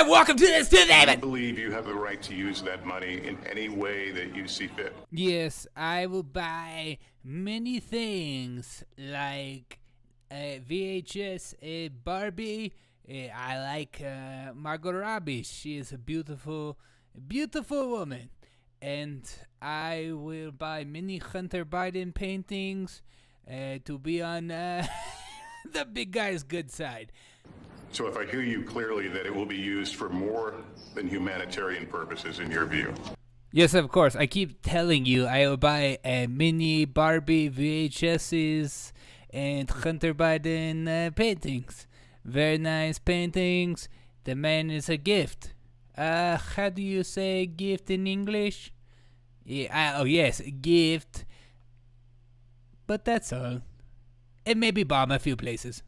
Welcome to this today. I believe you have the right to use that money in any way that you see fit. Yes, I will buy many things like a VHS, a Barbie. I like Margot Robbie. She is a beautiful, beautiful woman. And I will buy many Hunter Biden paintings to be on the big guy's good side. So if I hear you clearly, that it will be used for more than humanitarian purposes in your view. Yes, of course. I keep telling you I will buy mini Barbie VHSs and Hunter Biden paintings. Very nice paintings. The man is a gift. How do you say gift in English? Yeah, yes, gift. But that's all. And maybe bomb a few places.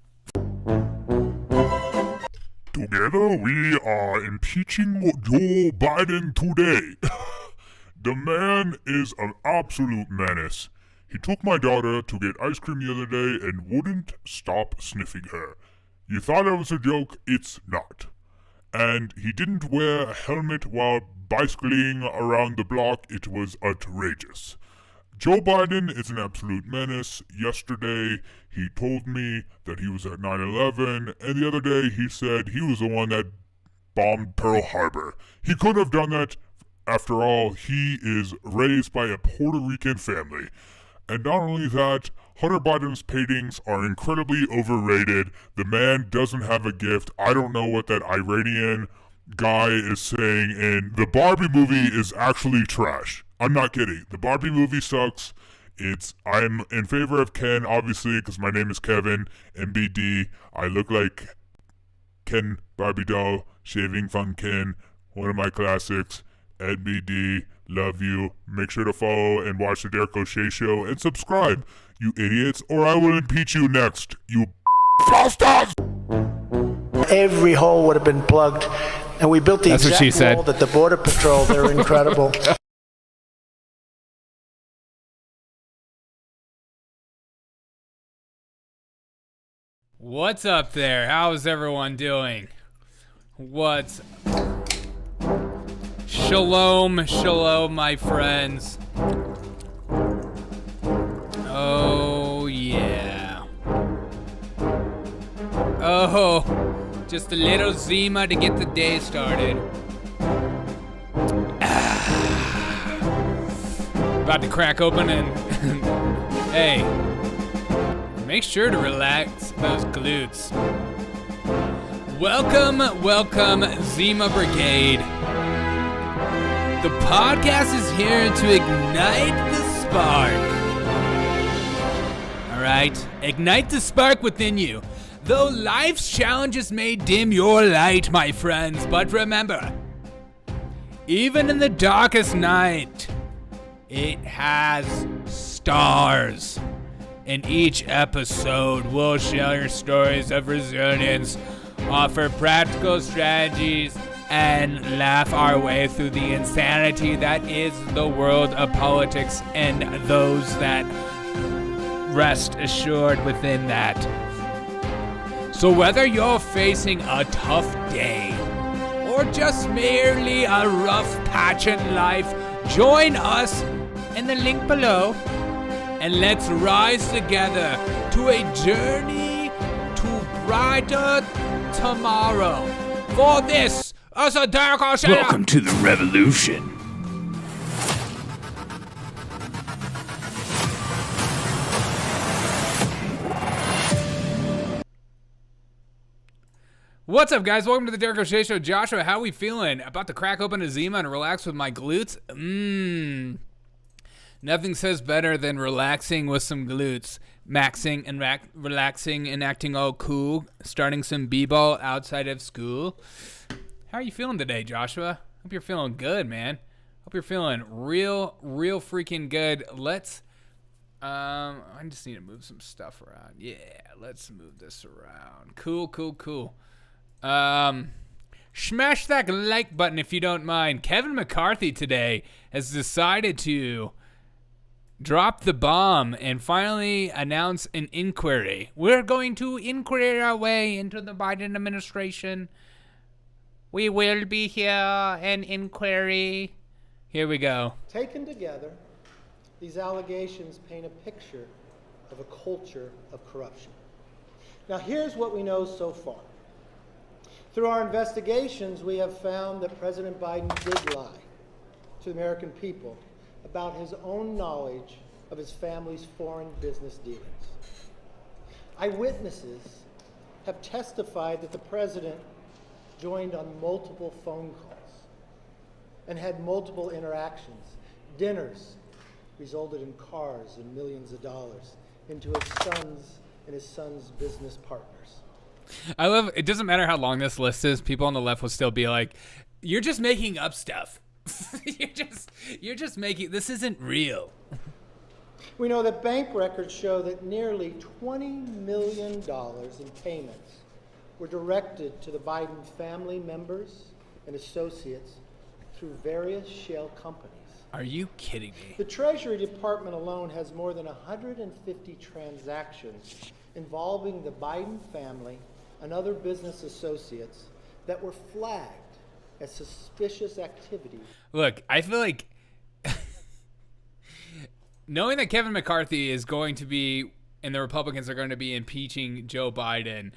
Together we are impeaching Joe Biden today. The man is an absolute menace. He took my daughter to get ice cream the other day and wouldn't stop sniffing her. You thought it was a joke, it's not. And he didn't wear a helmet while bicycling around the block. It was outrageous. Joe Biden is an absolute menace. Yesterday, he told me that he was at 9/11, and the other day he said he was the one that bombed Pearl Harbor. He could have done that. After all, he is raised by a Puerto Rican family. And not only that, Hunter Biden's paintings are incredibly overrated. The man doesn't have a gift. I don't know what that Iranian guy is saying, and the Barbie movie is actually trash. I'm not kidding. The Barbie movie sucks. I'm in favor of Ken, obviously, because my name is Kevin, MBD. I look like Ken Barbie doll, shaving fun Ken, one of my classics. MBD, love you. Make sure to follow and watch the Derek O'Shea Show and subscribe, you idiots, or I will impeach you next, you bastards! Every hole would have been plugged, and we built the That's exact what she said. wall that the Border Patrol, they're incredible. What's up there? How's everyone doing? Shalom, shalom, my friends. Oh, yeah. Oh, just a little Zima to get the day started. About to crack open and... hey, make sure to relax those glutes. Welcome, Zima Brigade. The podcast is here to ignite the spark. Alright? Ignite the spark within you. Though life's challenges may dim your light, my friends, but remember, even in the darkest night, it has stars. In each episode, we'll share stories of resilience, offer practical strategies, and laugh our way through the insanity that is the world of politics and those that rest assured within that. So whether you're facing a tough day or just merely a rough patch in life, join us in the link below and let's rise together to a journey to brighter tomorrow. For this, as a dark ocean. Welcome to the revolution. What's up, guys? Welcome to the Derek O'Shea Show. Joshua, how we feeling? About to crack open a Zima and relax with my glutes? Nothing says better than relaxing with some glutes. Maxing and relaxing and acting all cool. Starting some b-ball outside of school. How are you feeling today, Joshua? Hope you're feeling good, man. Hope you're feeling real freaking good. I just need to move some stuff around. Yeah, let's move this around. Cool. Smash that like button if you don't mind. Kevin McCarthy today has decided to drop the bomb and finally announce an inquiry. We're going to inquire our way into the Biden administration. We will be here an inquiry. Here we go. Taken together, these allegations paint a picture of a culture of corruption. Now, here's what we know so far. Through our investigations, we have found that President Biden did lie to the American people about his own knowledge of his family's foreign business dealings. Eyewitnesses have testified that the president joined on multiple phone calls and had multiple interactions. Dinners resulted in cars and millions of dollars into his sons and his son's business partners. I love, it doesn't matter how long this list is, people on the left will still be like, you're just making up stuff. you're just making, this isn't real. We know that bank records show that nearly $20 million in payments were directed to the Biden family members and associates through various shell companies. Are you kidding me? The Treasury Department alone has more than 150 transactions involving the Biden family and other business associates that were flagged as suspicious activity. Look, I feel like knowing that Kevin McCarthy is going to be, and the Republicans are going to be impeaching Joe Biden,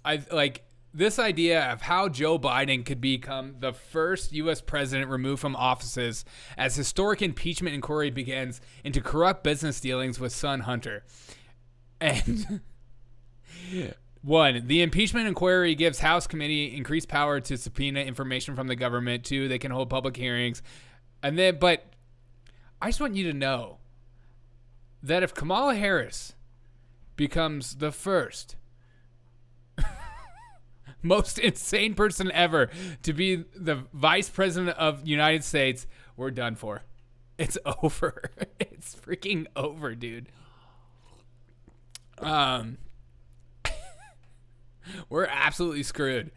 I like this idea of how Joe Biden could become the first U.S. president removed from offices as historic impeachment inquiry begins into corrupt business dealings with son Hunter. And one, the impeachment inquiry gives House committee increased power to subpoena information from the government. Two, they can hold public hearings. And then, but I just want you to know that if Kamala Harris becomes the first most insane person ever to be the vice president of the United States, we're done for. It's over. It's freaking over, dude. We're absolutely screwed.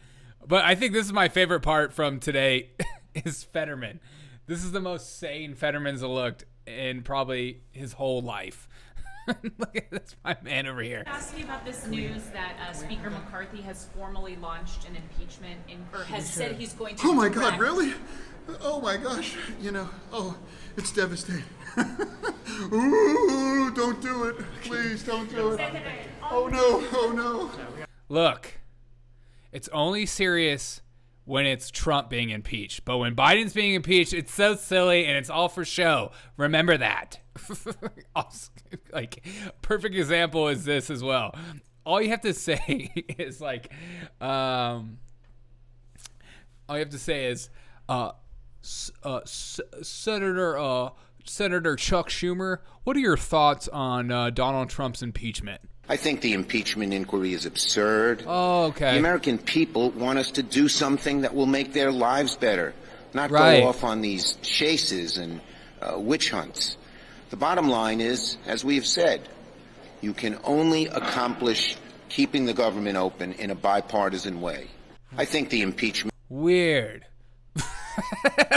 But I think this is my favorite part from today is Fetterman. This is the most sane Fetterman's looked in probably his whole life. Look at this, my man over here. Ask you about this news that Speaker McCarthy has formally launched an impeachment or has said he's going to. Oh my God, really? Oh my gosh, it's devastating. Ooh, don't do it. Please don't do it. Oh no. Look, it's only serious when it's Trump being impeached. But when Biden's being impeached, it's so silly and it's all for show. Remember that. Like, perfect example is this as well. All you have to say is like, all you have to say is, Senator Chuck Schumer, what are your thoughts on Donald Trump's impeachment? I think the impeachment inquiry is absurd. Oh, okay. The American people want us to do something that will make their lives better, not Right. go off on these chases and witch hunts. The bottom line is, as we have said, you can only accomplish keeping the government open in a bipartisan way. I think the impeachment... Weird.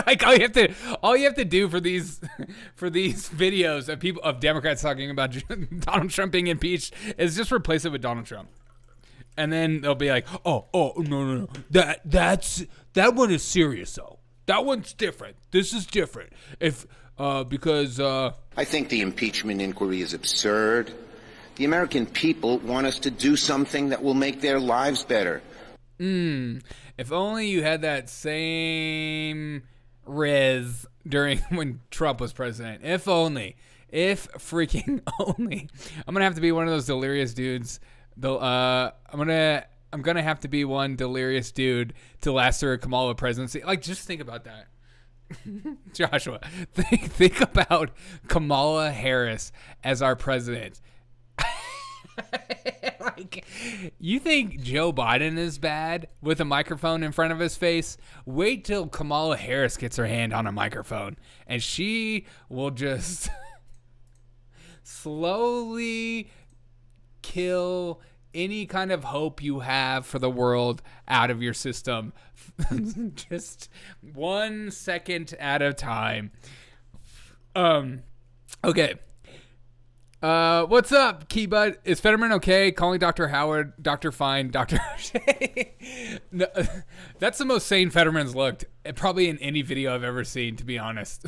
Like all you have to do for these videos of Democrats talking about Donald Trump being impeached is just replace it with Donald Trump, and then they'll be like, oh no, that one is serious though. That one's different. This is different. Because I think the impeachment inquiry is absurd. The American people want us to do something that will make their lives better. If only you had that same riz during when Trump was president. If only. If freaking only. I'm gonna have to be one of those delirious dudes. I'm gonna have to be one delirious dude to last through a Kamala presidency. Like, just think about that. Joshua, think about Kamala Harris as our president. Like, you think Joe Biden is bad with a microphone in front of his face? Wait till Kamala Harris gets her hand on a microphone and she will just slowly kill any kind of hope you have for the world out of your system. Just 1 second at a time. Okay. What's up, Keybud? Is Fetterman okay? Calling Dr. Howard, Dr. Fine, Dr. No, that's the most sane Fetterman's looked, probably in any video I've ever seen, to be honest.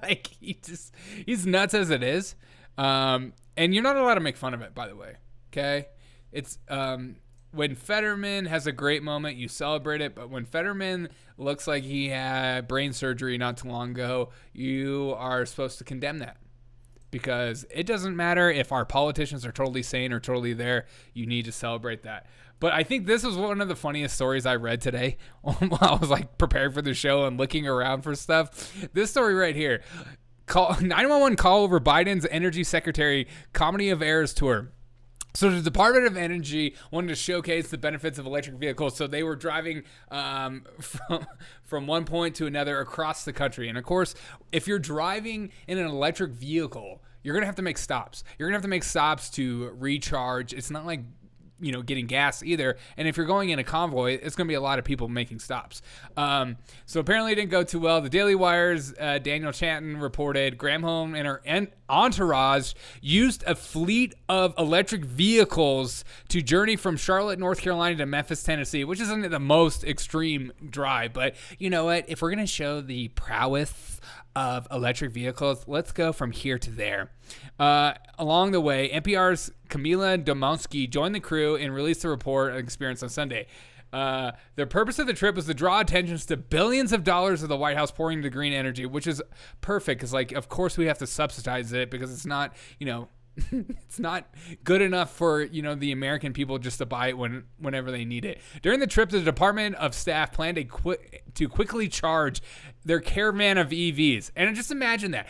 Like, he's nuts as it is. And you're not allowed to make fun of it, by the way. Okay? It's, when Fetterman has a great moment, you celebrate it. But when Fetterman looks like he had brain surgery not too long ago, you are supposed to condemn that. Because it doesn't matter if our politicians are totally sane or totally there. You need to celebrate that. But I think this was one of the funniest stories I read today while I was like preparing for the show and looking around for stuff. This story right here. 911 call over Biden's Energy Secretary Comedy of Errors tour. So the Department of Energy wanted to showcase the benefits of electric vehicles. So they were driving from one point to another across the country. And of course, if you're driving in an electric vehicle, you're going to have to make stops. You're going to have to make stops to recharge. It's not like, you know, getting gas either. And if you're going in a convoy, it's going to be a lot of people making stops. So apparently it didn't go too well. The Daily Wire's Daniel Chanton reported Granholm and her entourage used a fleet of electric vehicles to journey from Charlotte, North Carolina to Memphis, Tennessee, which isn't the most extreme drive. But you know what? If we're going to show the prowess of electric vehicles, let's go from here to there. Along the way, NPR's Camila Domonsky joined the crew and released a report on experience on Sunday. The purpose of the trip was to draw attention to billions of dollars of the White House pouring into green energy, which is perfect because, like, of course we have to subsidize it because it's not, you know, it's not good enough for, you know, the American people just to buy it whenever they need it. During the trip, the Department of Staff planned to quickly charge their caravan of EVs. And just imagine that.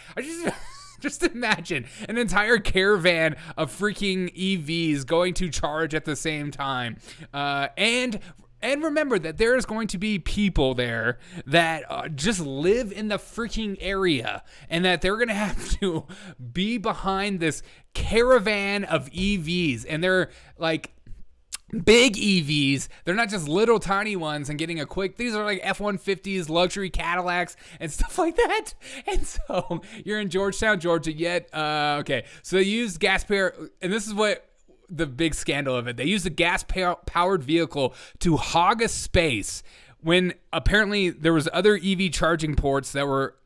Just imagine an entire caravan of freaking EVs going to charge at the same time. And remember that there is going to be people there that just live in the freaking area and that they're going to have to be behind this caravan of EVs. And they're like big EVs. They're not just little tiny ones and getting a quick, these are like F-150s, luxury Cadillacs and stuff like that. And so you're in Georgetown, Georgia yet. Okay. So they used gas power, and this is what the big scandal of it. They used a gas-powered vehicle to hog a space when apparently there was other EV charging ports that were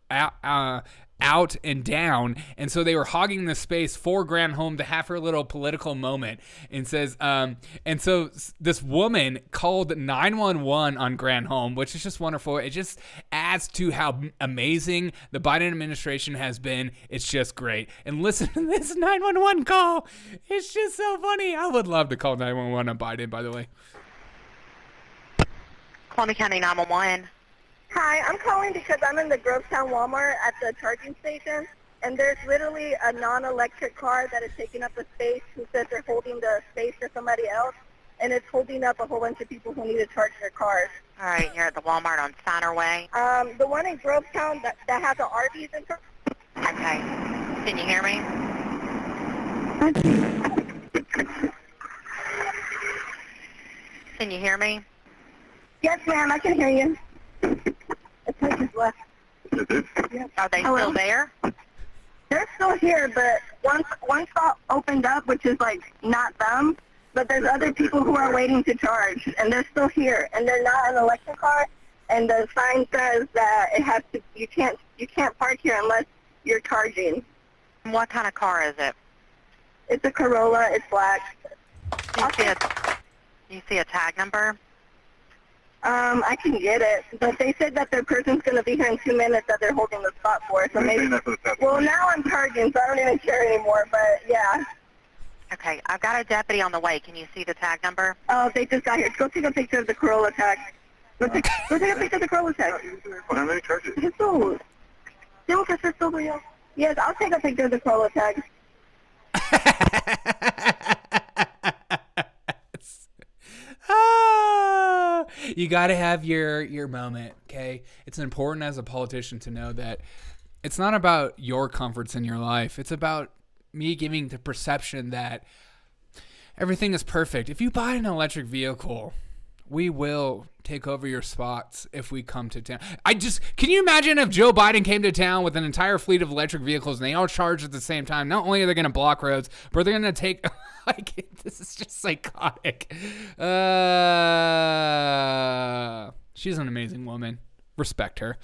out and down, and so they were hogging the space for Granholm to have her little political moment. And says, and so this woman called 911 on Granholm, which is just wonderful. It just adds to how amazing the Biden administration has been. It's just great. And listen to this 911 call. It's just so funny. I would love to call 911 on Biden, by the way. Columbia County 911. Hi, I'm calling because I'm in the Grovetown Walmart at the charging station, and there's literally a non-electric car that is taking up a space who says they're holding the space for somebody else, and it's holding up a whole bunch of people who need to charge their cars. All right, you're at the Walmart on Steiner Way. The one in Grovetown that has the RVs in front. Okay. Can you hear me? Can you hear me? Yes, ma'am, I can hear you. The place is left. Yep. Are they still there? They're still here, but one spot opened up, which is like not them, but there's other people who are waiting to charge, and they're still here, and they're not an electric car, and the sign says that it has to. You can't park here unless you're charging. What kind of car is it? It's a Corolla. It's black. You see a tag number? I can get it, but they said that their person's going to be here in 2 minutes that they're holding the spot for, so maybe, well, now I'm charging, so I don't even care anymore, but yeah. Okay, I've got a deputy on the way. Can you see the tag number? Oh, they just got here. Go take a picture of the Corolla tag. Go take a picture of the Corolla tag. Well, how many charges? Jesus. Tengo que hacer todo yo. Yes, I'll take a picture of the Corolla tag. You got to have your moment, okay? It's important as a politician to know that it's not about your comforts in your life. It's about me giving the perception that everything is perfect. If you buy an electric vehicle, We will take over your spots if we come to town. Can you imagine if Joe Biden came to town with an entire fleet of electric vehicles and they all charge at the same time? Not only are they going to block roads, but they're going to take, this is just psychotic. She's an amazing woman. Respect her.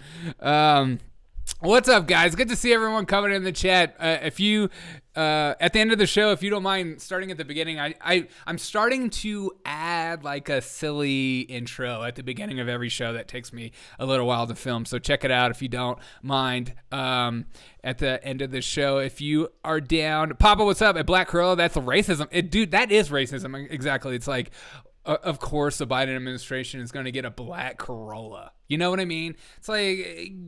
What's up, guys? Good to see everyone coming in the chat. If you, at the end of the show, if you don't mind starting at the beginning, I'm starting to add like a silly intro at the beginning of every show that takes me a little while to film. So check it out if you don't mind. At the end of the show, if you are down, Papa, what's up? At Black Crow, that's racism. Dude, that is racism. Exactly. It's like, of course, the Biden administration is going to get a black Corolla. You know what I mean? It's like,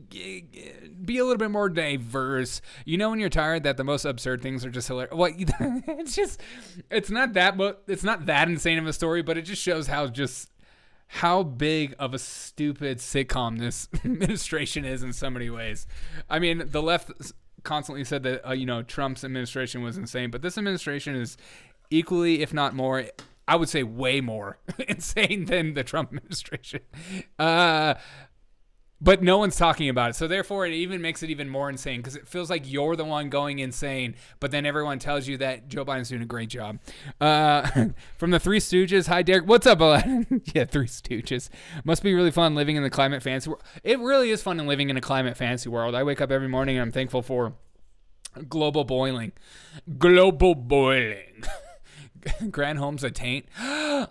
be a little bit more diverse. You know when you're tired that the most absurd things are just hilarious. What? It's not that insane of a story, but it just shows how big of a stupid sitcom this administration is in so many ways. I mean, the left constantly said that Trump's administration was insane, but this administration is equally, if not more, I would say way more insane than the Trump administration. But no one's talking about it. So therefore, it even makes it even more insane because it feels like you're the one going insane, but then everyone tells you that Joe Biden's doing a great job. From the Three Stooges, hi, Derek. What's up, Aladdin? Yeah, Three Stooges. Must be really fun living in the climate fantasy world. It really is fun living in a climate fantasy world. I wake up every morning and I'm thankful for global boiling. Global boiling. Granholm's a taint. How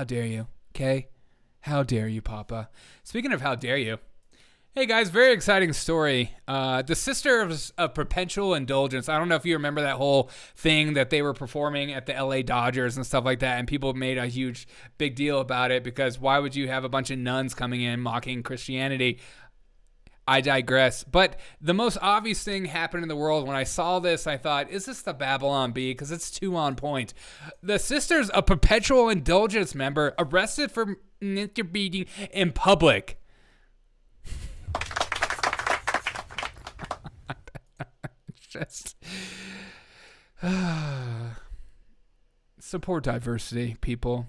dare you, okay? How dare you, Papa? Speaking of how dare you, hey guys, very exciting story. The Sisters of Perpetual Indulgence. I don't know if you remember that whole thing that they were performing at the LA Dodgers and stuff like that, and people made a huge big deal about it because why would you have a bunch of nuns coming in mocking Christianity? I digress. But the most obvious thing happened in the world. When I saw this, I thought, is this the Babylon Bee? Because it's too on point. The Sisters of Perpetual Indulgence member arrested for masturbating in public. Just support diversity, people.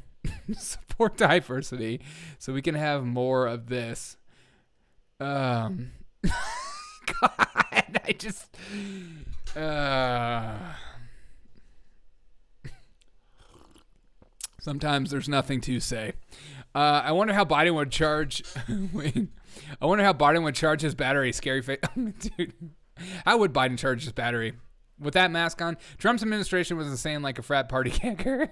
Support diversity so we can have more of this. God, I just sometimes there's nothing to say. I wonder how Biden would charge. Wait, I wonder how Biden would charge his battery. Scary face, dude. How would Biden charge his battery with that mask on? Trump's administration was insane, like a frat party kicker.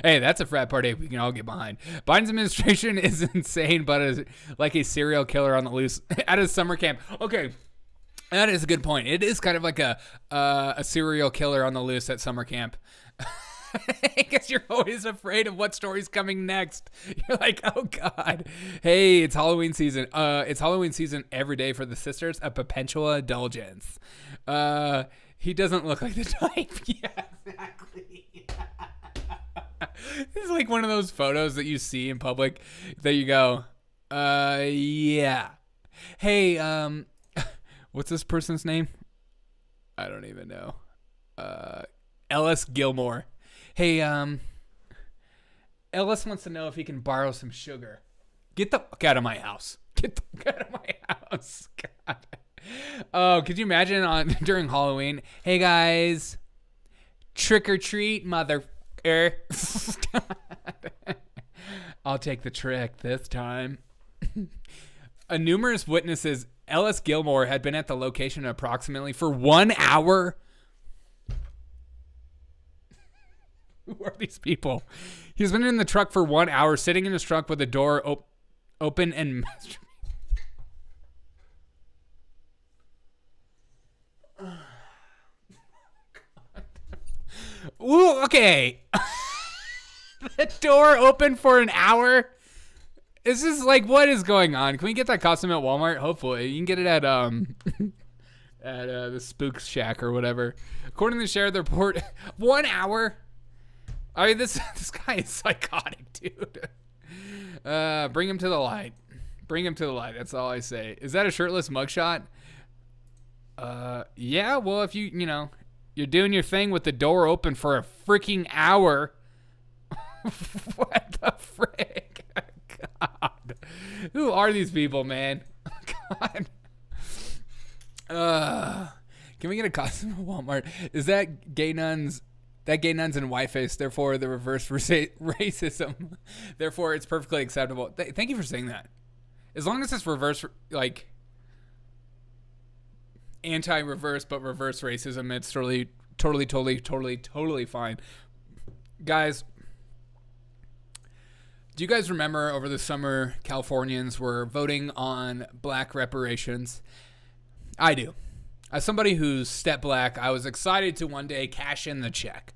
Hey, that's a frat party we can all get behind. Biden's administration is insane, but like a serial killer on the loose at a summer camp. Okay, that is a good point. It is kind of like a serial killer on the loose at summer camp. I guess you're always afraid of what story's coming next. You're like, oh God. Hey, it's Halloween season. It's Halloween season every day for the Sisters of Perpetual Indulgence. He doesn't look like the type. Yeah, exactly. This is like one of those photos that you see in public that you go, yeah. Hey, what's this person's name? I don't even know. Ellis Gilmore. Hey, Ellis wants to know if he can borrow some sugar. Get the fuck out of my house. Get the fuck out of my house. God. Oh, could you imagine during Halloween? Hey guys, trick or treat, motherfucker. I'll take the trick this time. Numerous witnesses, Ellis Gilmore had been at the location approximately for 1 hour. Who are these people? He's been in the truck for 1 hour, sitting in his truck with the door open and masturbating. Ooh, okay. The door open for an hour. Is this like, what is going on? Can we get that costume at Walmart? Hopefully, you can get it at at the Spook Shack or whatever. According to the report, 1 hour. I mean, this guy is psychotic, dude. Bring him to the light. Bring him to the light. That's all I say. Is that a shirtless mugshot? Yeah. Well, if you're doing your thing with the door open for a freaking hour, What the frick? God. Who are these people, man? God. Can we get a costume at Walmart? Is that gay nuns? That gay nuns in whiteface, therefore the reverse racism. Therefore, it's perfectly acceptable. Thank you for saying that. As long as it's reverse, like anti-reverse, but reverse racism, it's totally fine. Guys, do you guys remember over the summer, Californians were voting on black reparations? I do. As somebody who's step black, I was excited to one day cash in the check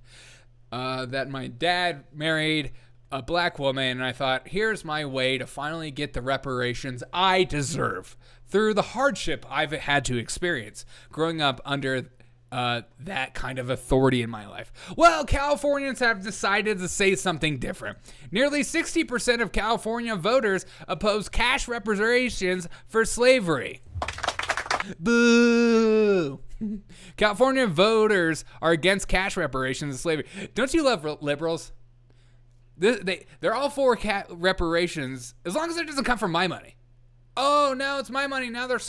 that my dad married a black woman, and I thought, here's my way to finally get the reparations I deserve through the hardship I've had to experience growing up under that kind of authority in my life. Well, Californians have decided to say something different. Nearly 60% of California voters oppose cash reparations for slavery. Boo! California voters are against cash reparations and slavery. Don't you love liberals? They're all for reparations as long as it doesn't come from my money. Oh, now it's my money. Now it's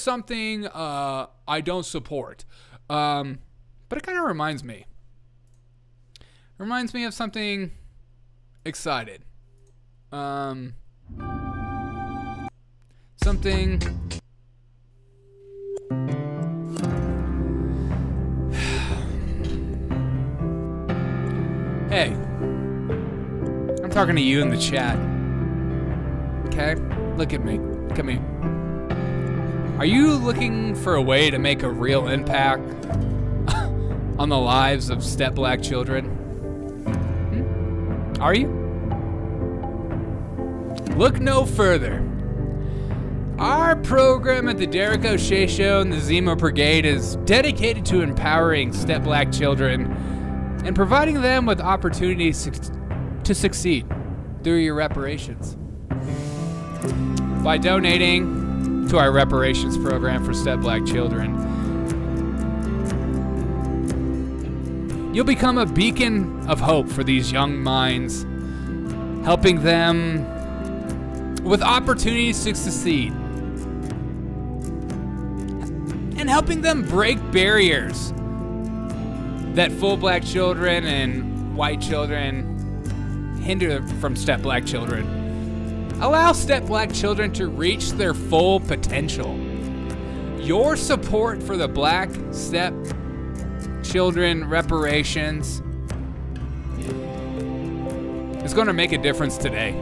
something I don't support. But it kind of reminds me. It reminds me of something excited. Something. Hey, I'm talking to you in the chat. Okay? Look at me. Look at me. Are you looking for a way to make a real impact on the lives of step black children? Are you? Look no further. Our program at the Derek O'Shea Show and the Zemo Brigade is dedicated to empowering step black children and providing them with opportunities to succeed through your reparations. By donating to our reparations program for step black children, you'll become a beacon of hope for these young minds, helping them with opportunities to succeed and helping them break barriers that full black children and white children hinder from step black children. Allow step black children to reach their full potential. Your support for the black step children reparations is going to make a difference today.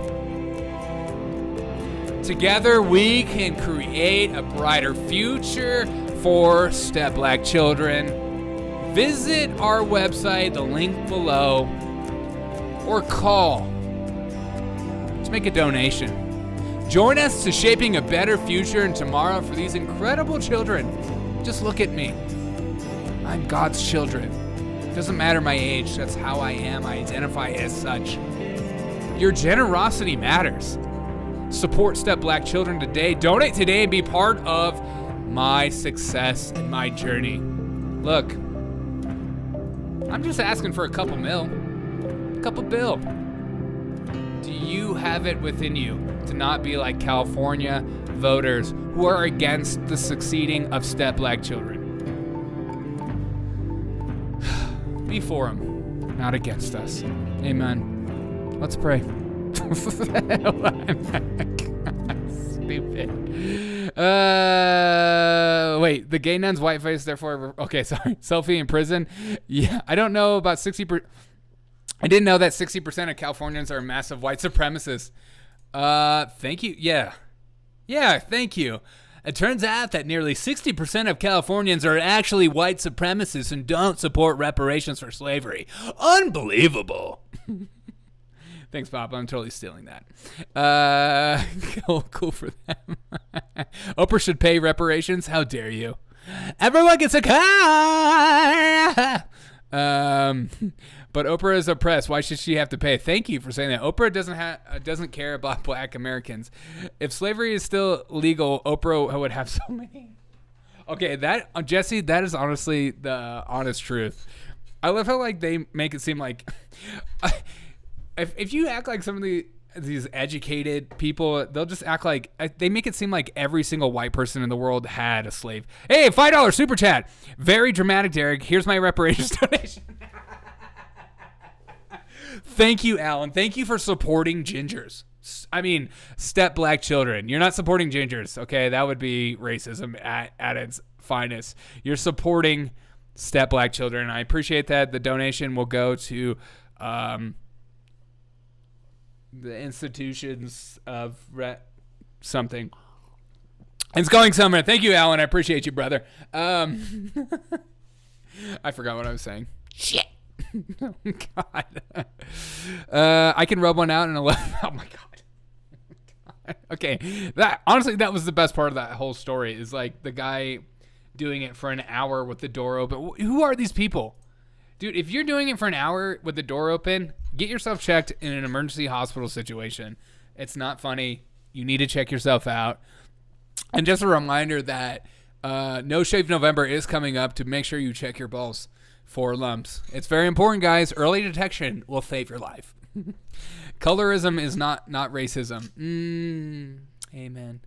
Together we can create a brighter future for step black children. Visit our website, the link below, or call to make a donation. Join us to shaping a better future and tomorrow for these incredible children. Just look at me. I'm God's children. Doesn't matter my age, that's how I am. I identify as such. Your generosity matters. Support step black children today. Donate today and be part of my success and my journey. Look, I'm just asking for a couple mil. A couple bill. Do you have it within you to not be like California voters who are against the succeeding of step black children? Be for them, not against us. Amen. Let's pray. Stupid. Wait, the gay nun's whiteface, therefore, okay, sorry. Selfie in prison. Yeah, I don't know about 60%. I didn't know that 60% of Californians are massive white supremacists. Thank you. Yeah, thank you. It turns out that nearly 60% of Californians are actually white supremacists and don't support reparations for slavery. Unbelievable. Thanks, Papa. I'm totally stealing that. Cool for them. Oprah should pay reparations. How dare you? Everyone gets a car. But Oprah is oppressed. Why should she have to pay? Thank you for saying that. Oprah doesn't care about black Americans. If slavery is still legal, Oprah would have so many. Okay, Jesse, that is honestly the honest truth. I love how like they make it seem like if you act like some of these educated people, they'll just act like they make it seem like every single white person in the world had a slave. Hey, $5 super chat. Very dramatic, Derek. Here's my reparations donation. Thank you, Alan. Thank you for supporting gingers. I mean, step black children. You're not supporting gingers, okay? That would be racism at its finest. You're supporting step black children. I appreciate that. The donation will go to the institutions of something. It's going somewhere. Thank you, Alan. I appreciate you, brother. I forgot what I was saying. Shit. Oh, God. I can rub one out in 11. Oh, my God. Okay. Honestly, that was the best part of that whole story is like the guy doing it for an hour with the door open. Who are these people? Dude, if you're doing it for an hour with the door open, get yourself checked in an emergency hospital situation. It's not funny. You need to check yourself out. And just a reminder that No Shave November is coming up to make sure you check your balls for lumps. It's very important, guys. Early detection will save your life. Colorism is not racism. Amen.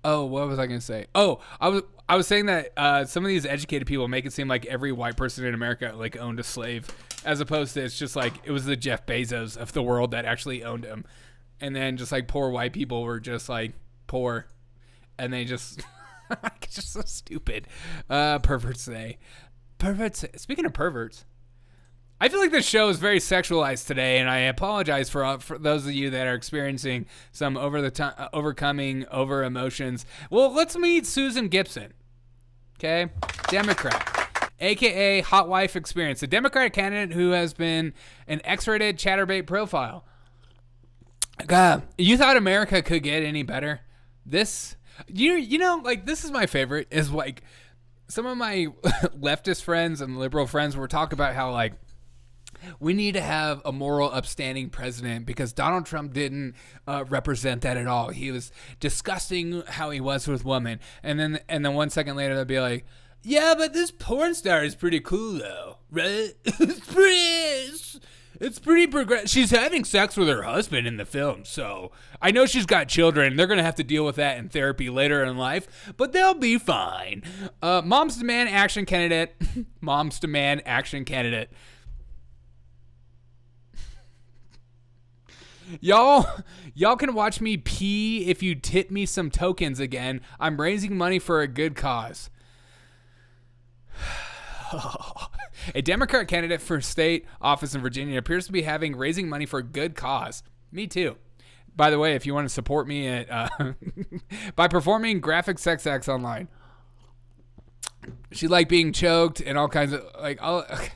Oh, what was I going to say? Oh, I was saying that some of these educated people make it seem like every white person in America like owned a slave, as opposed to it's just like it was the Jeff Bezos of the world that actually owned him, and then just like poor white people were just like poor, and they just it's just so stupid. Perverts say. Perverts. Speaking of perverts, I feel like this show is very sexualized today, and I apologize for those of you that are experiencing some overcoming over emotions. Well, let's meet Susan Gibson, okay? Democrat, a.k.a. HotWifeExperience, a Democratic candidate who has been an X-rated chatterbait profile. God, you thought America could get any better? This, you know, like, this is my favorite, is like, some of my leftist friends and liberal friends were talking about how, like, we need to have a moral, upstanding president because Donald Trump didn't represent that at all. He was disgusting how he was with women. And then 1 second later, they'll be like, yeah, but this porn star is pretty cool, though, right? It's pretty progressive. She's having sex with her husband in the film, so I know she's got children. They're going to have to deal with that in therapy later in life, but they'll be fine. Moms Demand Action Candidate. Moms Demand Action Candidate. Y'all can watch me pee if you tip me some tokens again. I'm raising money for a good cause. A Democrat candidate for state office in Virginia appears to be raising money for a good cause. Me too. By the way, if you want to support me at by performing graphic sex acts online. She liked being choked and all kinds of okay.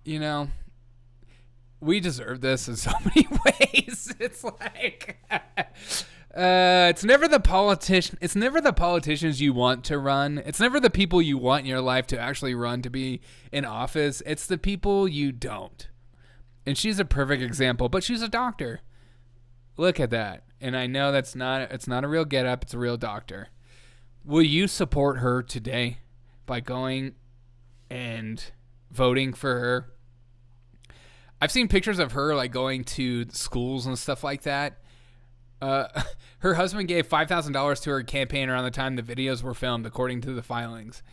You know, we deserve this in so many ways. It's like, it's never the politicians you want to run. It's never the people you want in your life to actually run to be in office. It's the people you don't. And she's a perfect example, but she's a doctor. Look at that. And I know it's not a real getup. It's a real doctor. Will you support her today by going and voting for her? I've seen pictures of her like going to schools and stuff like that. Her husband gave $5,000 to her campaign around the time the videos were filmed, according to the filings.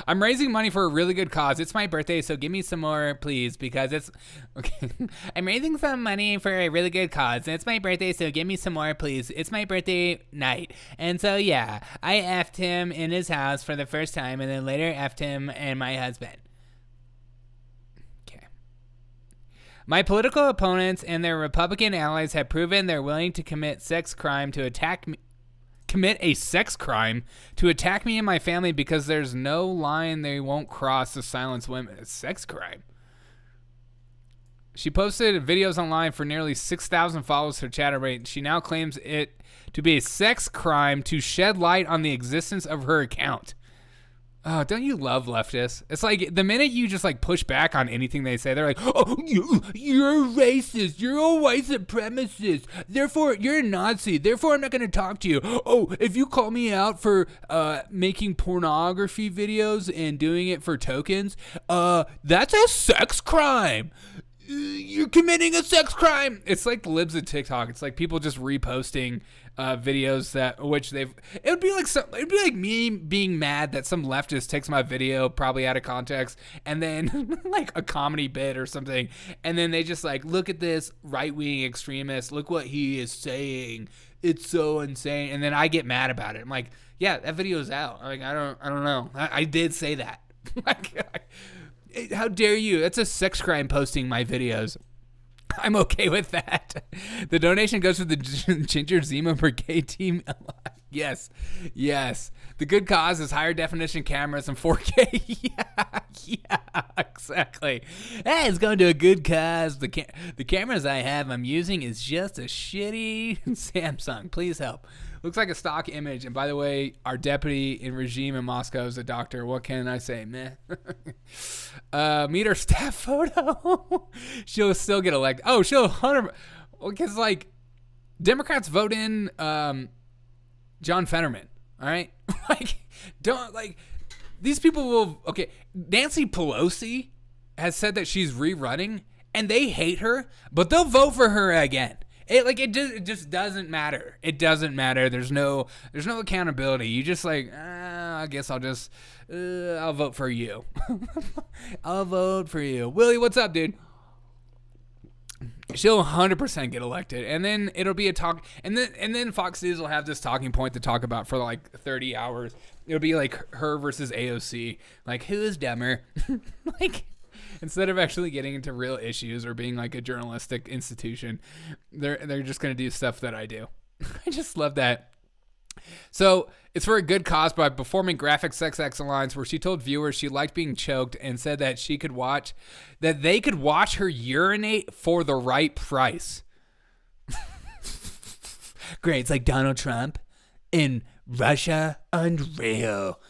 I'm raising money for a really good cause. It's my birthday, so give me some more, please, because it's okay. I'm raising some money for a really good cause. It's my birthday, so give me some more, please. It's my birthday night. And so, yeah, I effed him in his house for the first time, and then later effed him and my husband. My political opponents and their Republican allies have proven they're willing to commit a sex crime to attack me and my family because there's no line they won't cross to silence women. It's sex crime. She posted videos online for nearly 6,000 followers to Chatterbait. She now claims it to be a sex crime to shed light on the existence of her account. Oh, don't you love leftists? It's like the minute you just like push back on anything they say, they're like, oh, you're a racist. You're a white supremacist. Therefore, you're a Nazi. Therefore, I'm not going to talk to you. Oh, if you call me out for making pornography videos and doing it for tokens, that's a sex crime. You're committing a sex crime. It's like the libs of TikTok. It's like people just reposting videos it would be like me being mad that some leftist takes my video probably out of context and then like a comedy bit or something, and then they just like, look at this right-wing extremist, look what he is saying, it's so insane, and then I get mad about it. I'm like, yeah, that video's out. Like, I don't know. I did say that. How dare you? That's a sex crime, posting my videos. I'm okay with that. The donation goes to the Ginger Zima Brigade team. Yes. The good cause is higher definition cameras and 4K. Yeah, exactly. Hey, it's going to a good cause. The cameras I'm using is just a shitty Samsung. Please help. Looks like a stock image. And by the way, our deputy in regime in Moscow is a doctor. What can I say, meh? Meet her staff photo. She'll still get elected. Oh, she'll 100. Because like Democrats vote in John Fetterman. All right, these people will. Okay, Nancy Pelosi has said that she's rerunning, and they hate her, but they'll vote for her again. It just doesn't matter. It doesn't matter. There's no accountability. You just like, I guess I'll vote for you. I'll vote for you. Willie, what's up, dude? She'll 100% get elected, and then it'll be a talk, and then Fox News will have this talking point to talk about for like 30 hours. It'll be like her versus AOC. Like, who is dumber? Like, instead of actually getting into real issues or being like a journalistic institution, they're just going to do stuff that I do. I just love that. So it's for a good cause by performing graphic sex acts lines where she told viewers she liked being choked and said that they could watch her urinate for the right price. Great. It's like Donald Trump in Russia. Unreal.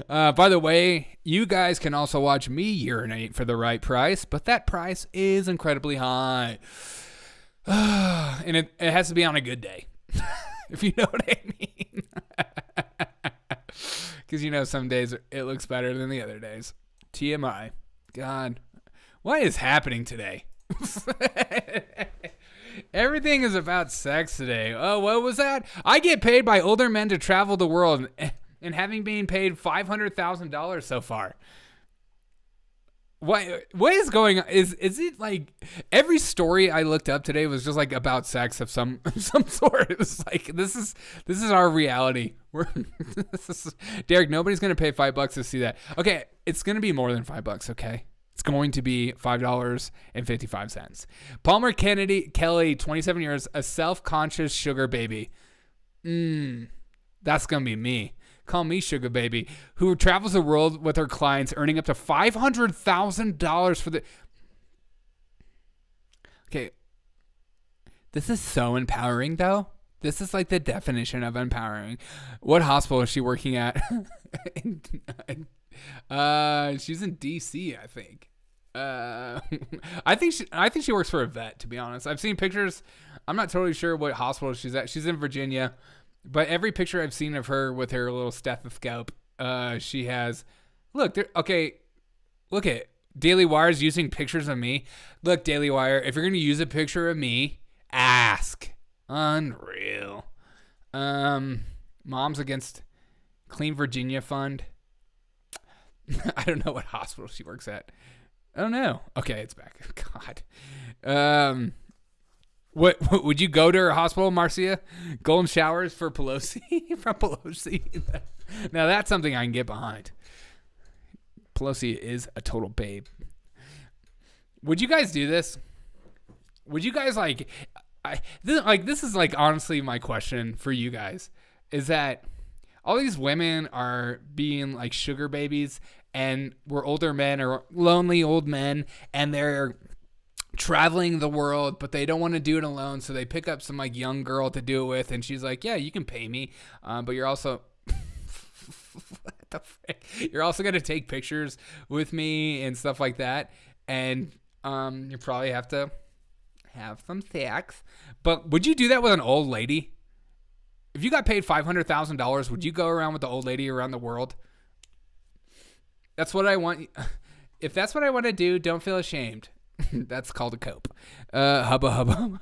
By the way, you guys can also watch me urinate for the right price, but that price is incredibly high. And it has to be on a good day, if you know what I mean. Because, some days it looks better than the other days. TMI. God, what is happening today? Everything is about sex today. Oh, what was that? I get paid by older men to travel the world, and having been paid $500,000 so far. What is going on? Is it like every story I looked up today was just like about sex of some sort? It was like this is our reality. Derek, nobody's gonna pay $5 to see that. Okay, it's gonna be more than $5. Okay, it's going to be $5.55. Palmer Kelly, 27 years, a self-conscious sugar baby. That's gonna be me. Call me sugar baby, who travels the world with her clients, earning up to $500,000 for the... Okay. This is so empowering, though. This is like the definition of empowering. What hospital is she working at? She's in D.C., I think. I think she works for a vet, to be honest. I've seen pictures. I'm not totally sure what hospital she's at. She's in Virginia. But every picture I've seen of her with her little stethoscope, she has... Look at Daily Wire's using pictures of me. Look, Daily Wire, if you're going to use a picture of me, ask. Unreal. Moms Against Clean Virginia Fund. I don't know what hospital she works at. I don't know. Okay, it's back. God. What would you go to her hospital, Marcia? Golden showers for Pelosi? From Pelosi? Now that's something I can get behind. Pelosi is a total babe. Would you guys do this? Would you guys this is like honestly my question for you guys, is that all these women are being like sugar babies, and we're older men or lonely old men, and they're traveling the world, but they don't want to do it alone, so they pick up some like young girl to do it with, and she's like, yeah, you can pay me, but you're also What the frick? You're also going to take pictures with me and stuff like that. And you probably have to have some sex. But would you do that with an old lady? If you got paid $500,000, would you go around with the old lady around the world? That's what I want. If that's what I want to do, don't feel ashamed. That's called a cope. Hubba hubba.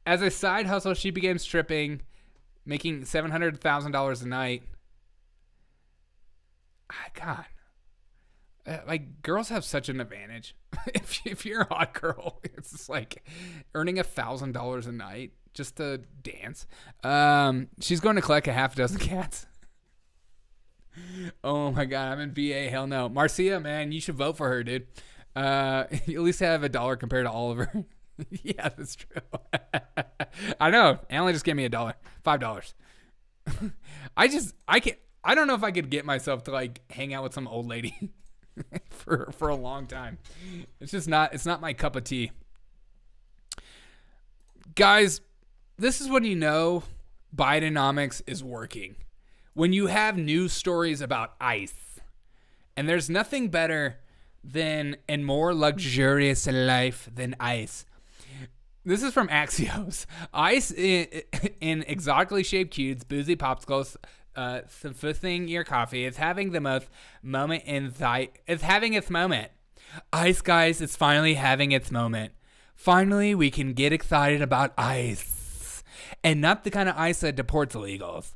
As a side hustle, she began stripping, making $700,000 a night. God. Like, girls have such an advantage. if you're a hot girl, it's just like earning $1,000 a night just to dance. She's going to collect a half dozen cats. Oh my God, I'm in VA. Hell no. Marcia, man, you should vote for her, dude. You at least have $1 compared to Oliver. Yeah, that's true. I know. Alan just gave me $1. $5. I don't know if I could get myself to like hang out with some old lady for a long time. It's not my cup of tea. Guys, this is when you know Bidenomics is working. When you have news stories about ICE. And there's nothing better than and more luxurious in life than ICE. This is from Axios. ICE in exotically shaped cubes, boozy popsicles, soothing your coffee is having the most moment it's having its moment. ICE, guys, is finally having its moment. Finally, we can get excited about ICE. And not the kind of ICE that deports illegals,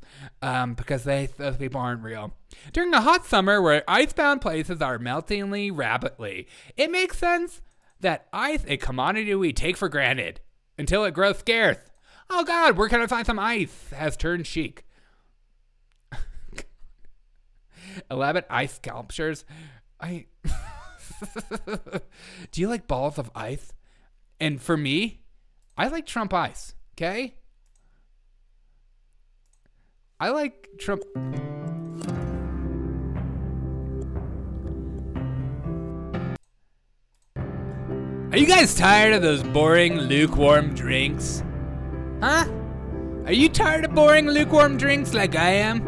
because those people aren't real. During a hot summer where icebound places are melting rapidly, it makes sense that ICE, a commodity we take for granted until it grows scarce. Oh God, where can I find some ICE? Has turned chic. Elaborate ICE sculptures. Do you like balls of ice? And for me, I like Trump ice. Okay. I like Trump. Are you guys tired of those boring, lukewarm drinks? Huh? Are you tired of boring, lukewarm drinks like I am?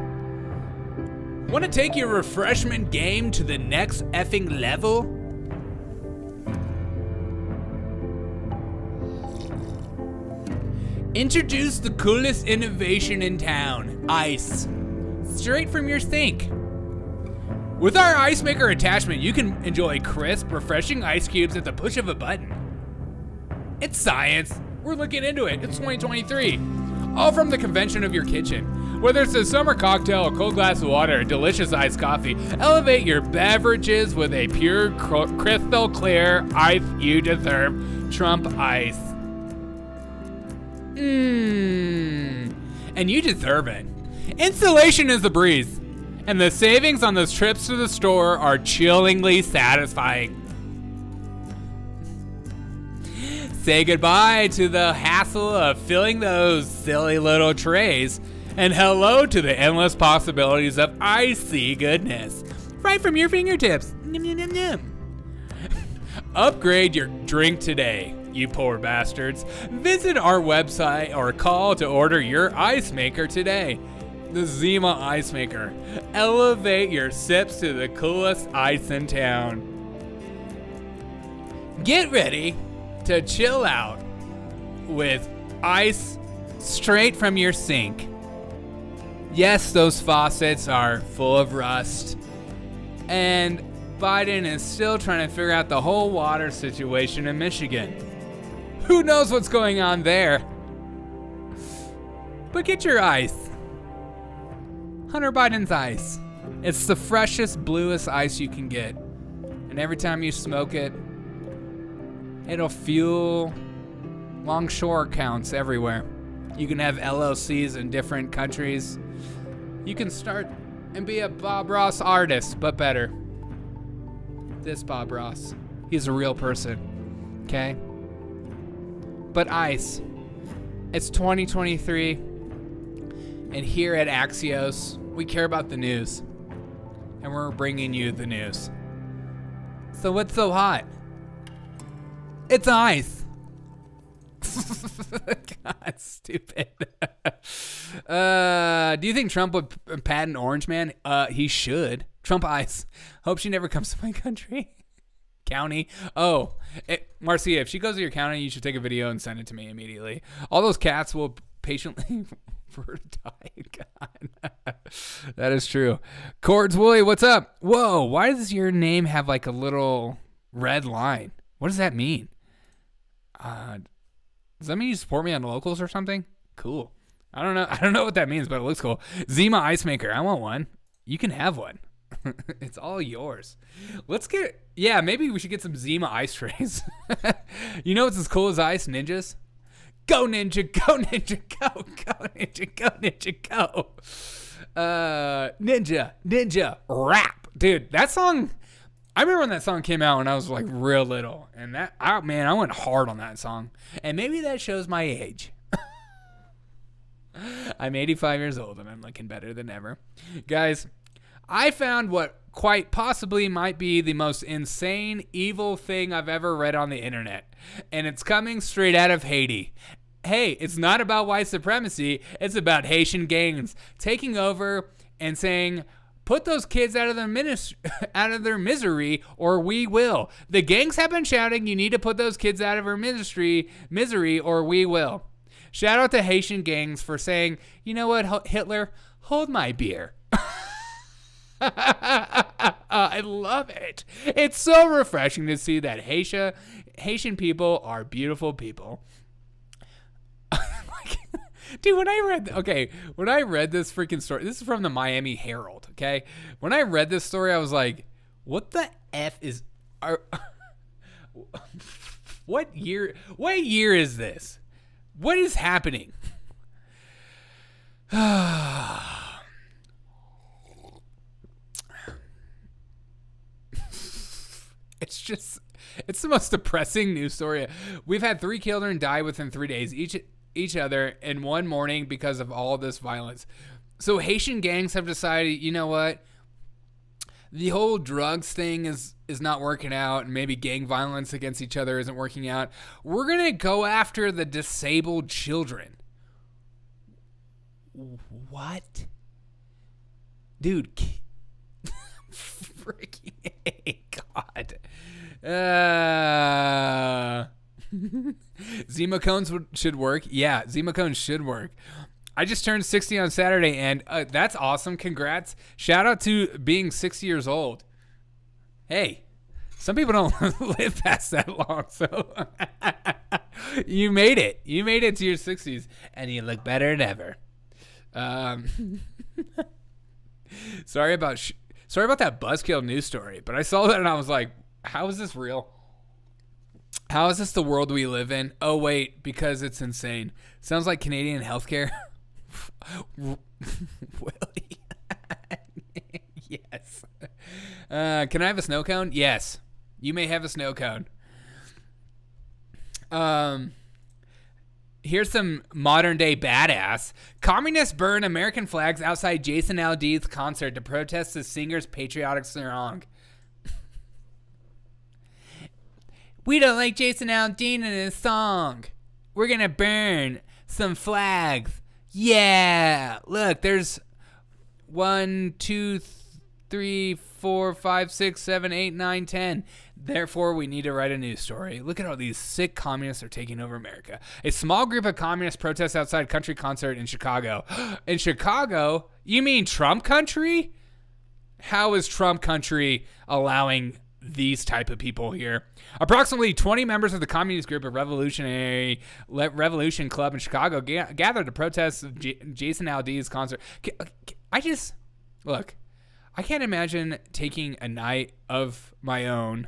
Want to take your refreshment game to the next effing level? Introduce the coolest innovation in town, ice. Straight from your sink. With our ice maker attachment, you can enjoy crisp, refreshing ice cubes at the push of a button. It's science. We're looking into it. It's 2023. All from the convention of your kitchen. Whether it's a summer cocktail, a cold glass of water, a delicious iced coffee, elevate your beverages with a pure, crystal clear ice you deserve. Trump ice. And you deserve it. Installation is a breeze, and the savings on those trips to the store are chillingly satisfying. Say goodbye to the hassle of filling those silly little trays, and hello to the endless possibilities of icy goodness, right from your fingertips. Yum, yum, yum, yum. Upgrade your drink today, you poor bastards. Visit our website or call to order your ice maker today. The Zima Ice Maker. Elevate your sips to the coolest ice in town. Get ready to chill out with ice straight from your sink. Yes, those faucets are full of rust. And Biden is still trying to figure out the whole water situation in Michigan. Who knows what's going on there? But get your ice. Hunter Biden's ice. It's the freshest, bluest ice you can get. And every time you smoke it, it'll fuel longshore accounts everywhere. You can have LLCs in different countries. You can start and be a Bob Ross artist, but better. This Bob Ross. He's a real person. Okay? But ice. It's 2023. And here at Axios, we care about the news. And we're bringing you the news. So what's so hot? It's ice. God, stupid. Do you think Trump would patent Orange Man? He should. Trump eyes. Hope she never comes to my country. County. Oh, Marcia, if she goes to your county, you should take a video and send it to me immediately. All those cats will patiently die. God. That is true. Cords Wooly, what's up? Whoa, why does your name have like a little red line? What does that mean? Does that mean you support me on the locals or something? Cool. I don't know what that means, but it looks cool. Zima Ice Maker. I want one. You can have one. It's all yours. Maybe we should get some Zima ice trays. You know what's as cool as ice? Ninjas. Go Ninja, go Ninja, go. Go Ninja, go Ninja, go. Ninja, rap. Dude, that song, I remember when that song came out when I was like real little. And I went hard on that song. And maybe that shows my age. I'm 85 years old and I'm looking better than ever. Guys, I found what quite possibly might be the most insane, evil thing I've ever read on the internet. And it's coming straight out of Haiti. Hey, it's not about white supremacy. It's about Haitian gangs taking over and saying, put those kids out of their misery or we will. The gangs have been shouting, you need to put those kids out of their misery or we will. Shout out to Haitian gangs for saying, you know what, Hitler, hold my beer. I love it. It's so refreshing to see that Haitian people are beautiful people. Dude, when I read this freaking story, this is from the Miami Herald, okay? When I read this story, I was like, what the F is... What year is this? What is happening? It's the most depressing news story. We've had 3 children die within 3 days, each other in one morning because of all this violence. So Haitian gangs have decided, you know what? The whole drugs thing is not working out, and maybe gang violence against each other isn't working out. We're going to go after the disabled children. What? Dude. Freaking God. Zima cones should work. Yeah, Zima cones should work. I just turned 60 on Saturday, and that's awesome. Congrats. Shout out to being 60 years old. Hey, some people don't live past that long, so you made it. You made it to your 60s, and you look better than ever. Sorry about that Buzzkill news story, but I saw that and I was like, how is this real? How is this the world we live in? Oh, wait, because it's insane. Sounds like Canadian healthcare. Willie. Yes. Can I have a snow cone? Yes. You may have a snow cone. Here's some modern day badass. Communists burn American flags outside Jason Aldean's concert to protest the singer's patriotic song. We don't like Jason Aldean and his song. We're gonna burn some flags. Yeah. Look, there's 1, 2, 3, 4, 5, 6, 7, 8, 9, 10. Therefore, we need to write a news story. Look at all these sick communists are taking over America. A small group of communists protest outside country concert in Chicago. In Chicago? You mean Trump country? How is Trump country allowing these type of people here? Approximately 20 members of the communist group of Revolution Club in Chicago gathered to protest Jason Aldean's concert. I can't imagine taking a night of my own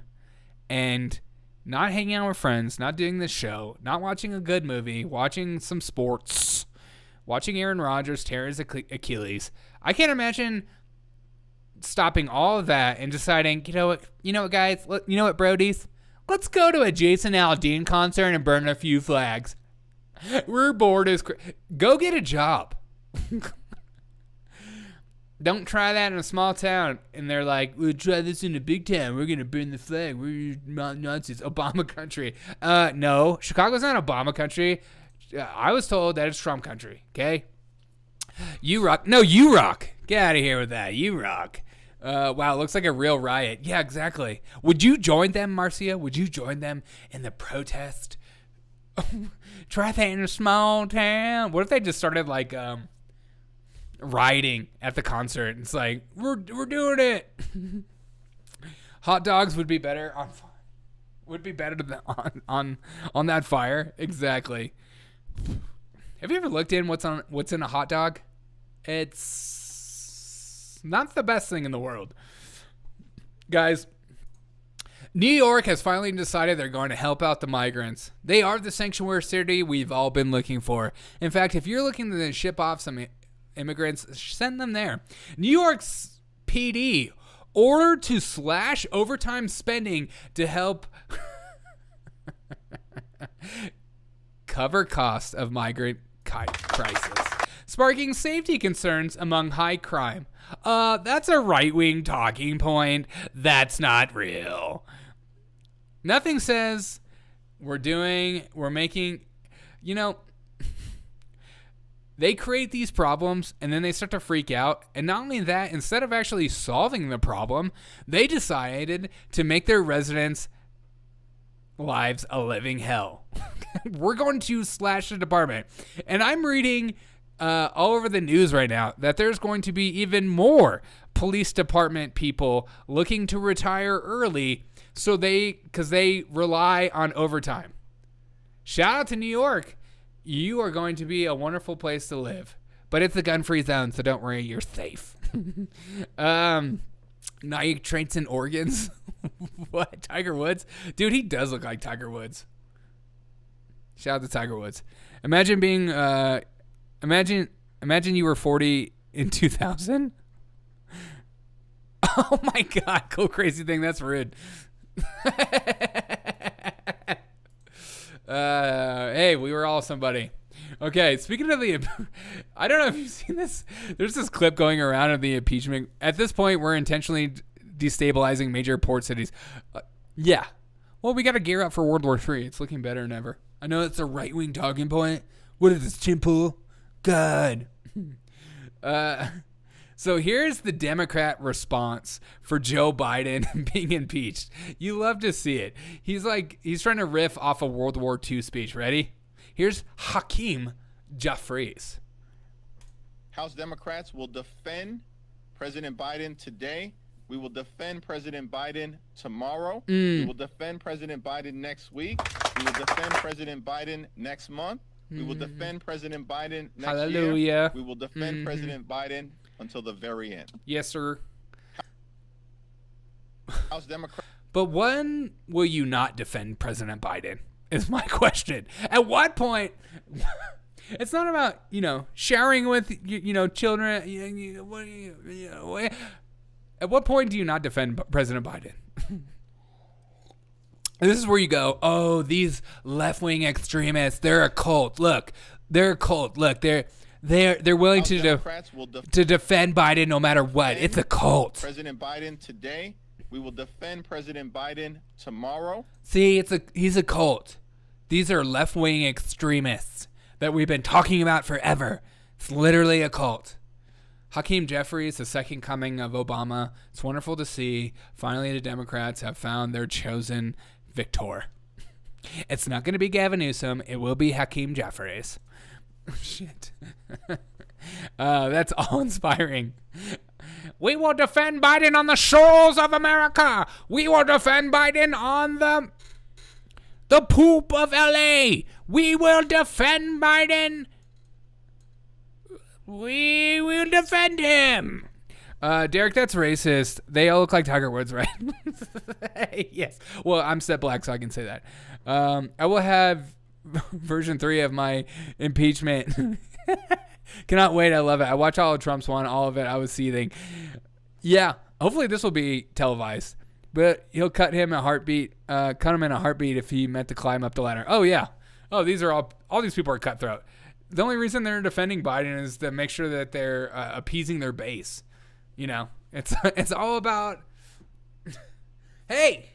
and not hanging out with friends, not doing this show, not watching a good movie, watching some sports, watching Aaron Rodgers tear his Achilles. I can't imagine stopping all of that and deciding, you know what, guys, you know what, brodies? Let's go to a Jason Aldean concert and burn a few flags. We're bored as go get a job. Don't try that in a small town. And they're like, we'll try this in a big town. We're going to burn the flag. We're not Nazis. Obama country. No, Chicago's not Obama country. I was told that it's Trump country. Okay? You rock. No, you rock. Get out of here with that. You rock. Wow, it looks like a real riot. Yeah, exactly. Would you join them, Marcia? Would you join them in the protest? Try that in a small town. What if they just started like rioting at the concert? It's like we're doing it. Hot dogs would be better on on that fire. Exactly. Have you ever looked in what's in a hot dog? It's not the best thing in the world. Guys, New York has finally decided they're going to help out the migrants. They are the sanctuary city we've all been looking for. In fact, if you're looking to ship off some immigrants, send them there. New York's PD ordered to slash overtime spending to help cover costs of migrant crisis, sparking safety concerns among high crime. That's a right-wing talking point. That's not real. Nothing says we're making, they create these problems and then they start to freak out. And not only that, instead of actually solving the problem, they decided to make their residents' lives a living hell. We're going to slash the department. And I'm reading all over the news right now that there's going to be even more police department people looking to retire early because they rely on overtime. Shout out to New York. You are going to be a wonderful place to live. But it's a gun-free zone, so don't worry, you're safe. Nitrates organs. What? Tiger Woods? Dude, he does look like Tiger Woods. Shout out to Tiger Woods. Imagine being imagine you were 40 in 2000. Oh my God, cool crazy thing. That's rude. Hey, we were all somebody. Okay, speaking of I don't know if you've seen this. There's this clip going around of the impeachment. At this point, we're intentionally destabilizing major port cities. Yeah. Well, we got to gear up for World War III. It's looking better than ever. I know it's a right-wing talking point. What is this, Tim Pool? God. So here's the Democrat response for Joe Biden being impeached. You love to see it. He's trying to riff off a World War II speech. Ready? Here's Hakeem Jeffries. House Democrats will defend President Biden today. We will defend President Biden tomorrow. We will defend President Biden next week. We will defend President Biden next month. We will defend President Biden next Hallelujah. year. We will defend President Biden until the very end. Yes, sir. House Democrats. But when will you not defend President Biden? Is my question. At what point? It's not about sharing with children. At what point do you not defend President Biden? This is where you go, oh, these left-wing extremists, they're a cult. Look, they're a cult. Look, they're willing to defend Biden no matter what. It's a cult. President Biden today. We will defend President Biden tomorrow. See, he's a cult. These are left-wing extremists that we've been talking about forever. It's literally a cult. Hakeem Jeffries, the second coming of Obama. It's wonderful to see. Finally, the Democrats have found their chosen victor. It's not going to be Gavin Newsom. It will be Hakeem Jeffries. Shit. That's awe-inspiring. We will defend Biden on the shores of America. We will defend Biden on the poop of L.A. We will defend Biden. We will defend him. Derek, that's racist. They all look like Tiger Woods, right? Yes. Well, I'm Set Black, so I can say that. I will have version 3 of my impeachment. Cannot wait. I love it. I watch all of Trump's one, all of it. I was seething. Yeah. Hopefully this will be televised. But he'll cut him in a heartbeat if he meant to climb up the ladder. Oh, yeah. Oh, these are all these people are cutthroat. The only reason they're defending Biden is to make sure that they're appeasing their base. You know, it's all about, hey,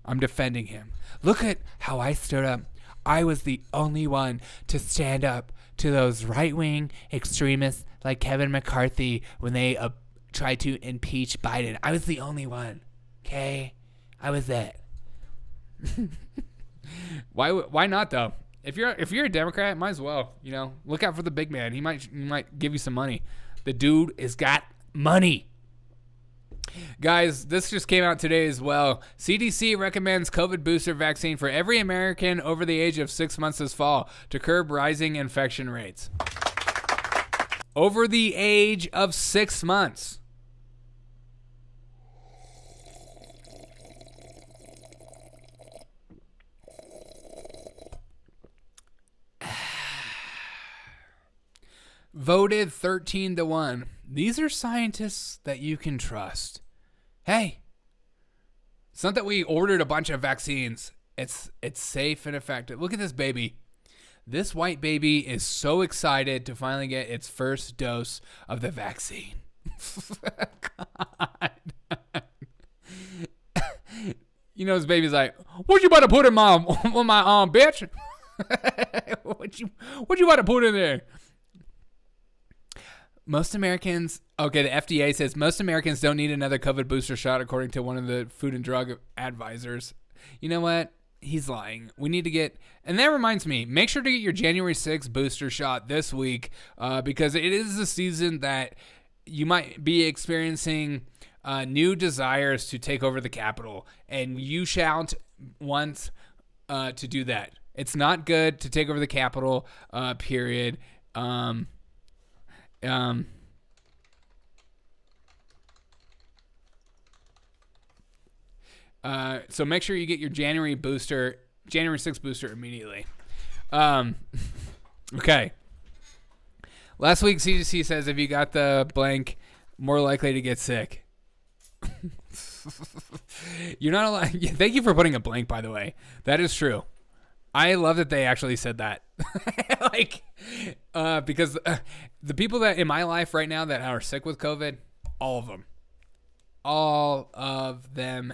I'm defending him. Look at how I stood up. I was the only one to stand up to those right-wing extremists like Kevin McCarthy when they tried to impeach Biden. I was the only one. Okay? I was it. Why not though? If you're a Democrat, might as well, you know, look out for the big man. He might give you some money. The dude has got money. Guys, this just came out today as well. CDC recommends COVID booster vaccine for every American over the age of 6 months this fall to curb rising infection rates. Over the age of 6 months. Voted 13-1. These are scientists that you can trust. Hey, it's not that we ordered a bunch of vaccines. It's safe and effective. Look at this baby. This white baby is so excited to finally get its first dose of the vaccine. God. You know, this baby's like, what you about to put in my arm, bitch? What you about to put in there? Most Americans, okay, the FDA says most Americans don't need another COVID booster shot, according to one of the Food and Drug advisors. You know what? He's lying. We need to get, and that reminds me, make sure to get your January 6th booster shot this week because it is the season that you might be experiencing new desires to take over the Capitol, and you shan't want to do that. It's not good to take over the Capitol, period. So make sure you get your January 6th booster immediately. Okay. Last week, CDC says if you got the blank, more likely to get sick. You're not allowed. Thank you for putting a blank, by the way. That is true. I love that they actually said that. Because the people that in my life right now that are sick with COVID, all of them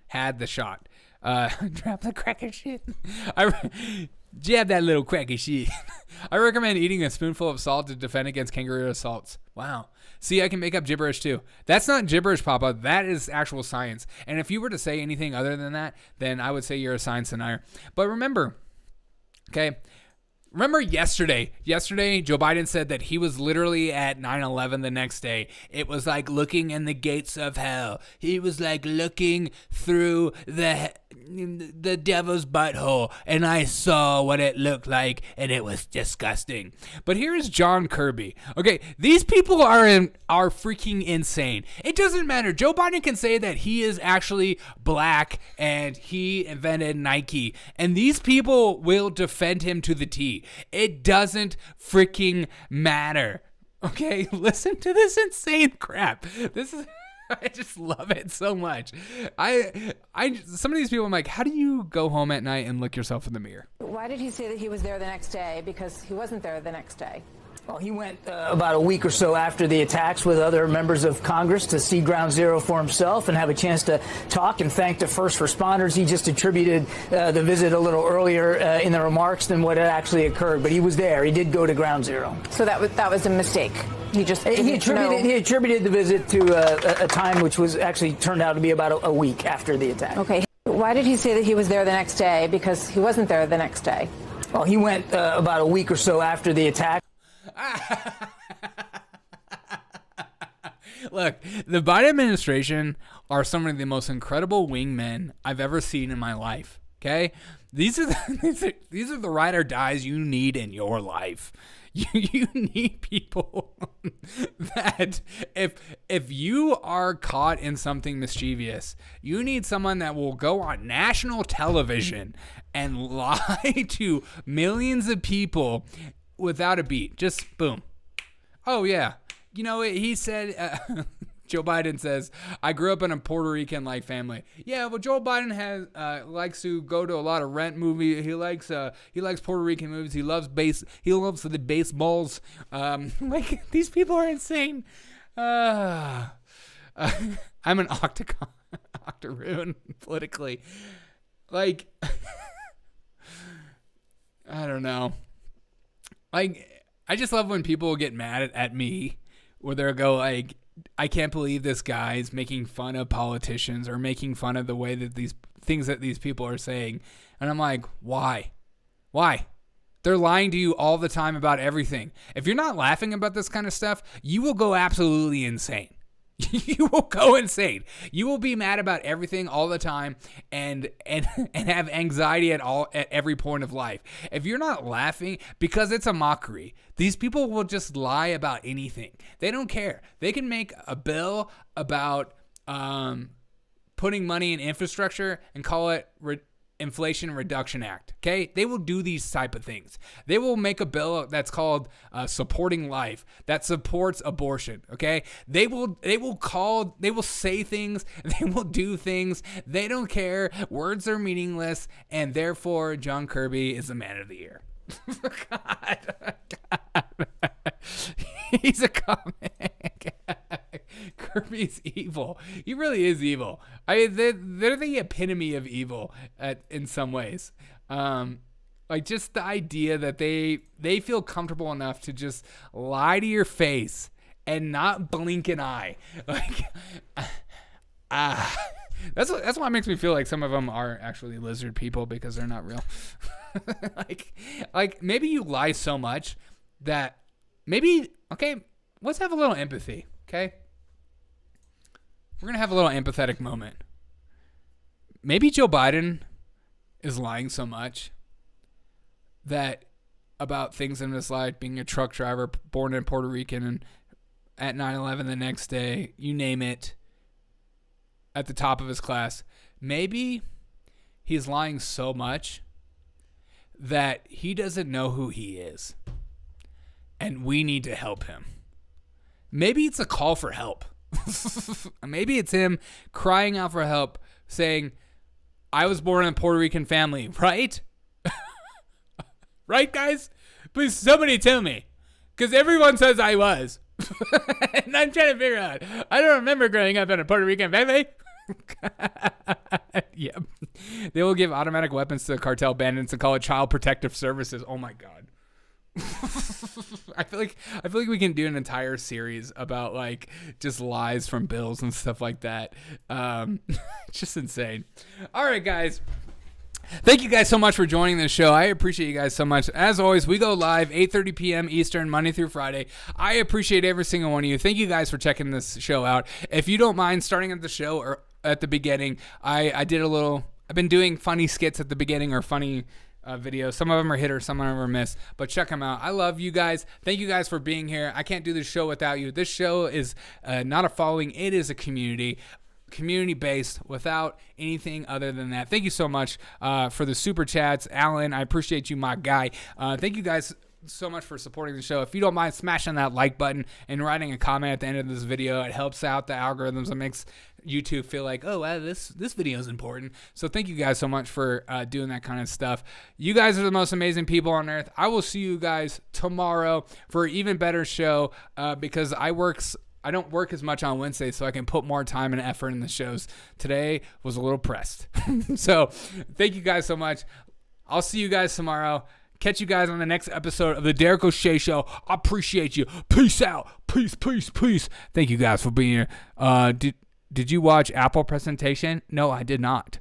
had the shot. Drop the cracker shit. Jab that little cracker shit. I recommend eating a spoonful of salt to defend against kangaroo assaults. Wow. See, I can make up gibberish too. That's not gibberish, Papa. That is actual science. And if you were to say anything other than that, then I would say you're a science denier. But remember, okay, yesterday, Joe Biden said that he was literally at 9/11 the next day. It was like looking in the gates of hell. He was like looking through the devil's butthole, and I saw what it looked like, and it was disgusting. But here is John Kirby. Okay, these people are freaking insane. It doesn't matter. Joe Biden can say that he is actually black and he invented Nike, and these people will defend him to the T. It doesn't freaking matter. Okay, listen to this insane crap. I just love it so much. Some of these people, I'm like, how do you go home at night and look yourself in the mirror? Why did he say that he was there the next day? Because he wasn't there the next day. Well, he went about a week or so after the attacks with other members of Congress to see Ground Zero for himself and have a chance to talk and thank the first responders. He just attributed the visit a little earlier in the remarks than what had actually occurred. But he was there. He did go to Ground Zero. So that was a mistake. He attributed the visit to a time which was actually turned out to be about a week after the attack. Okay. Why did he say that he was there the next day? Because he wasn't there the next day. Well, he went about a week or so after the attack. Look, the Biden administration are some of the most incredible wingmen I've ever seen in my life. Okay, these are the ride or dies you need in your life. You need people that if you are caught in something mischievous, you need someone that will go on national television and lie to millions of people without a beat. Just boom. Oh, yeah. You know, he said, Joe Biden says, I grew up in a Puerto Rican-like family. Yeah, well, Joe Biden likes to go to a lot of rent movies. He likes Puerto Rican movies. He loves the baseballs. These people are insane. I'm an octoroon politically. Like, I don't know. Like, I just love when people get mad at me, where they'll go like, I can't believe this guy's making fun of politicians or making fun of the way that these things that these people are saying. And I'm like, why? Why? They're lying to you all the time about everything. If you're not laughing about this kind of stuff, you will go absolutely insane. You will go insane. You will be mad about everything all the time and have anxiety at every point of life. If you're not laughing, because it's a mockery, these people will just lie about anything. They don't care. They can make a bill about putting money in infrastructure and call it Inflation Reduction Act. Okay, they will do these type of things. They will make a bill that's called Supporting Life that supports abortion. Okay, they will say things. They will do things. They don't care. Words are meaningless, and therefore John Kirby is the man of the year. God. He's a comic. Kirby's evil. He really is evil. They're the epitome of evil in some ways. Like, just the idea that they feel comfortable enough to just lie to your face and not blink an eye. Like, that's why it makes me feel like some of them are actually lizard people, because they're not real. like maybe you lie so much that okay, let's have a little empathy. Okay. We're going to have a little empathetic moment. Maybe Joe Biden is lying so much that about things in his life, being a truck driver, born in Puerto Rican, and at 9/11 the next day, you name it, at the top of his class. Maybe he's lying so much that he doesn't know who he is, and we need to help him. Maybe it's a call for help. Maybe it's him crying out for help, saying, I was born in a Puerto Rican family, right? Right, guys? Please, somebody tell me. Because everyone says I was. And I'm trying to figure out. I don't remember growing up in a Puerto Rican family. Yeah. They will give automatic weapons to cartel bandits and call it Child Protective Services. Oh, my God. I feel like we can do an entire series about like just lies from bills and stuff like that. Just insane. All right, guys. Thank you guys so much for joining this show. I appreciate you guys so much. As always, we go live 8:30 p.m. Eastern, Monday through Friday. I appreciate every single one of you. Thank you guys for checking this show out. If you don't mind starting at the show or at the beginning, I've been doing funny skits at the beginning or funny videos. Some of them are hit or some of them are miss, but check them out. I love you guys. Thank you guys for being here. I can't do this show without you. This show is not a following. It is a community based without anything other than that. Thank you so much for the super chats. Alan, I appreciate you, my guy. Thank you guys so much for supporting the show. If you don't mind smashing that like button and writing a comment at the end of this video, it helps out the algorithms. It makes YouTube feel like, oh, wow, this video is important. So thank you guys so much for doing that kind of stuff. You guys are the most amazing people on earth. I will see you guys tomorrow for an even better show because I don't work as much on Wednesday, so I can put more time and effort in the shows. Today was a little pressed. So thank you guys so much. I'll see you guys tomorrow. Catch you guys on the next episode of the Derek O'Shea Show. I appreciate you. Peace out. Peace, peace, peace. Thank you guys for being here. Did you watch Apple presentation? No, I did not.